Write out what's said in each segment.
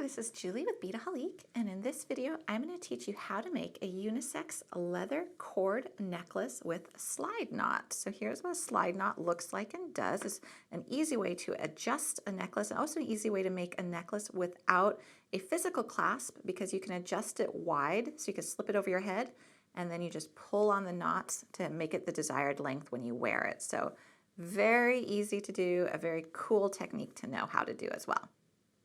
this is Julie with Beadaholique, and in this video I'm going to teach you how to make a unisex leather cord necklace with slide knot. So here's what a slide knot looks like and does. It's an easy way to adjust a necklace and also an easy way to make a necklace without a physical clasp, because you can adjust it wide so you can slip it over your head and then you just pull on the knots to make it the desired length when you wear it. So very easy to do, a very cool technique to know how to do as well.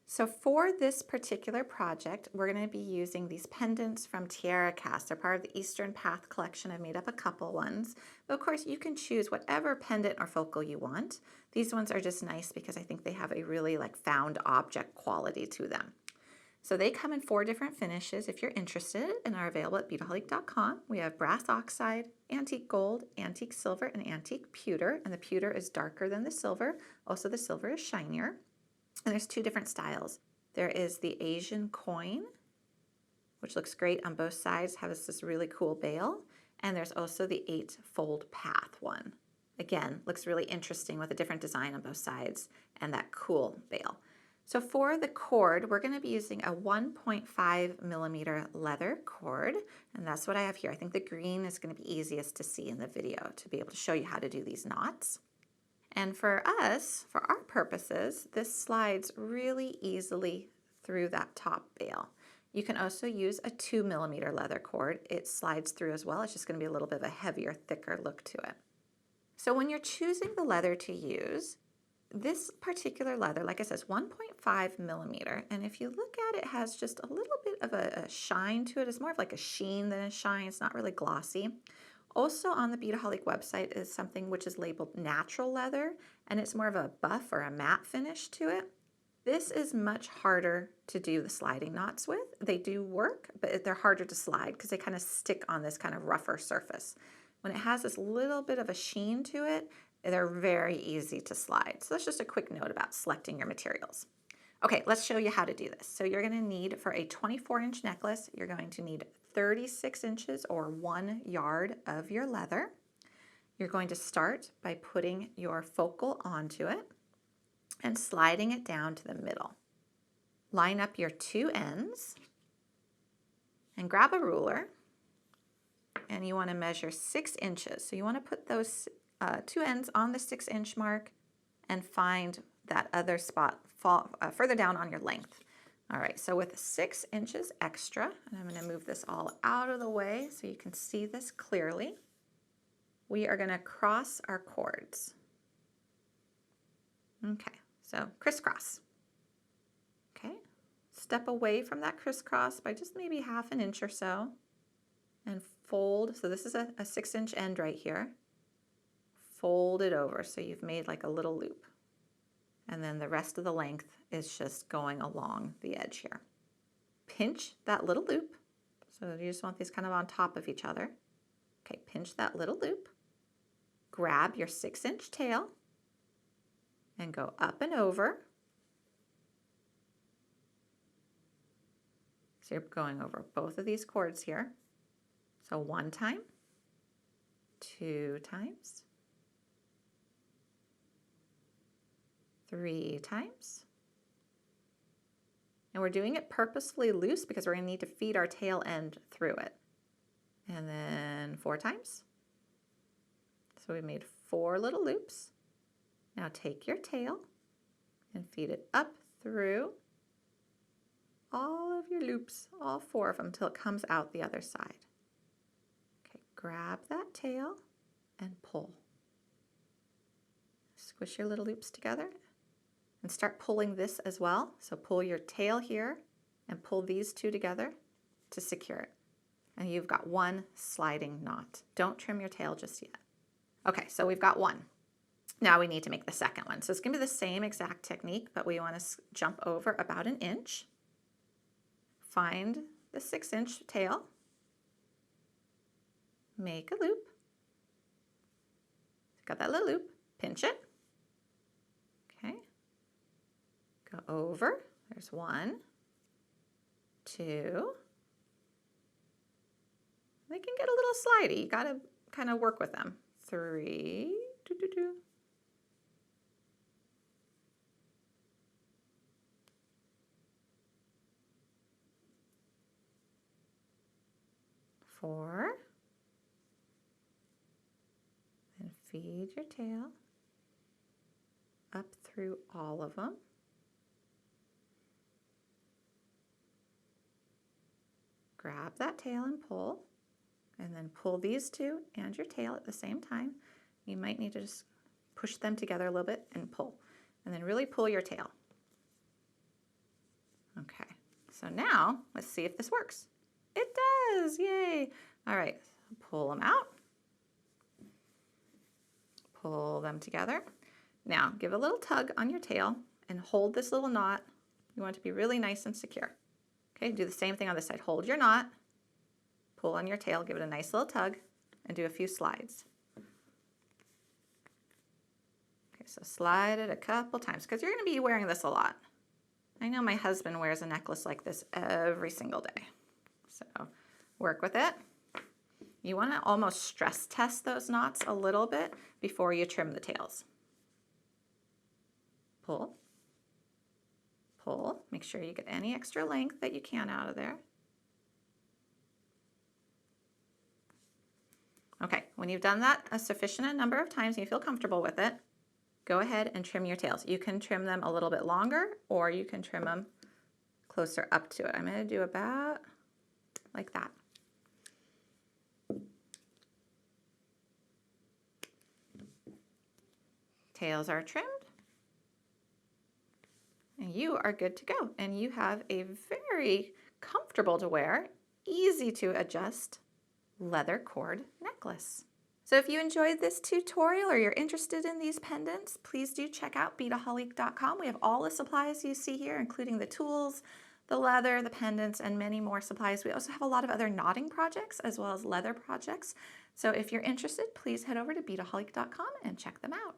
So for this particular project, we're going to be using these pendants from TierraCast. They're part of the Eastern Path collection. I've made up a couple ones. But of course, you can choose whatever pendant or focal you want. These ones are just nice because I think they have a really found object quality to them. So they come in 4 different finishes if you're interested, and are available at beadaholique.com. We have brass oxide, antique gold, antique silver, and antique pewter. And the pewter is darker than the silver. Also, the silver is shinier. And there's 2 different styles. There is the Asian coin, which looks great on both sides, has this really cool bail. And there's also the 8-fold path one. Again, looks really interesting with a different design on both sides and that cool bail. So for the cord, we're going to be using a 1.5 millimeter leather cord, and that's what I have here. I think the green is going to be easiest to see in the video to be able to show you how to do these knots. And for us, for our purposes, this slides really easily through that top bail. You can also use a 2 millimeter leather cord. It slides through as well. It's just going to be a little bit of a heavier, thicker look to it. So when you're choosing the leather to use, this particular leather, like I said, is 1.5 millimeter. And if you look at it, it has just a little bit of a shine to it. It's more of like a sheen than a shine. It's not really glossy. Also on the Beadaholique website is something which is labeled natural leather, and it's more of a buff or a matte finish to it. This is much harder to do the sliding knots with. They do work, but they're harder to slide because they kind of stick on this kind of rougher surface. When it has this little bit of a sheen to it, they're very easy to slide. So that's just a quick note about selecting your materials. Okay, let's show you how to do this. So you're going to need, for a 24-inch necklace, you're going to need 36 inches or 1 yard of your leather. You're going to start by putting your focal onto it and sliding it down to the middle. Line up your 2 ends and grab a ruler, and you want to measure 6 inches. So you want to put those 2 ends on the 6-inch mark and find that other spot further down on your length. All right, so with 6 inches extra, and I'm going to move this all out of the way so you can see this clearly, we are going to cross our cords. Okay, so crisscross. Okay, step away from that crisscross by just maybe ½ an inch or so and fold. So this is a 6-inch end right here. Fold it over so you've made like a little loop. And then the rest of the length is just going along the edge here. Pinch that little loop. So you just want these kind of on top of each other. Okay, pinch that little loop. Grab your 6-inch tail and go up and over. So you're going over both of these cords here. So 1 time, 2 times, 3 times. And we're doing it purposefully loose because we're going to need to feed our tail end through it. And then 4 times. So we made 4 little loops. Now take your tail and feed it up through all of your loops, all 4 of them, until it comes out the other side. Okay, grab that tail and pull. Squish your little loops together. And start pulling this as well. So pull your tail here and pull these 2 together to secure it. And you've got 1 sliding knot. Don't trim your tail just yet. Okay, so we've got 1. Now we need to make the second one. So it's going to be the same exact technique, but we want to jump over about 1 inch. Find the 6-inch tail. Make a loop. Got that little loop. Pinch it. Okay. Go over, there's 1, 2. They can get a little slidey. You gotta kind of work with them. 3, 2. 4. Then feed your tail up through all of them. Grab that tail and pull, and then pull these two and your tail at the same time. You might need to just push them together a little bit and pull, and then really pull your tail. Okay, so now let's see if this works. It does, yay. All right, pull them out. Pull them together. Now give a little tug on your tail and hold this little knot. You want it to be really nice and secure. Okay, do the same thing on this side. Hold your knot, pull on your tail, give it a nice little tug, and do a few slides. Okay, so slide it a couple times because you're going to be wearing this a lot. I know my husband wears a necklace like this every single day. So work with it. You want to almost stress test those knots a little bit before you trim the tails. Pull. Pull. Make sure you get any extra length that you can out of there. Okay, when you've done that a sufficient number of times and you feel comfortable with it, go ahead and trim your tails. You can trim them a little bit longer or you can trim them closer up to it. I'm going to do about like that. Tails are trimmed. And you are good to go. And you have a very comfortable to wear, easy to adjust leather cord necklace. So if you enjoyed this tutorial or you're interested in these pendants, please do check out Beadaholique.com. We have all the supplies you see here, including the tools, the leather, the pendants, and many more supplies. We also have a lot of other knotting projects as well as leather projects. So if you're interested, please head over to Beadaholique.com and check them out.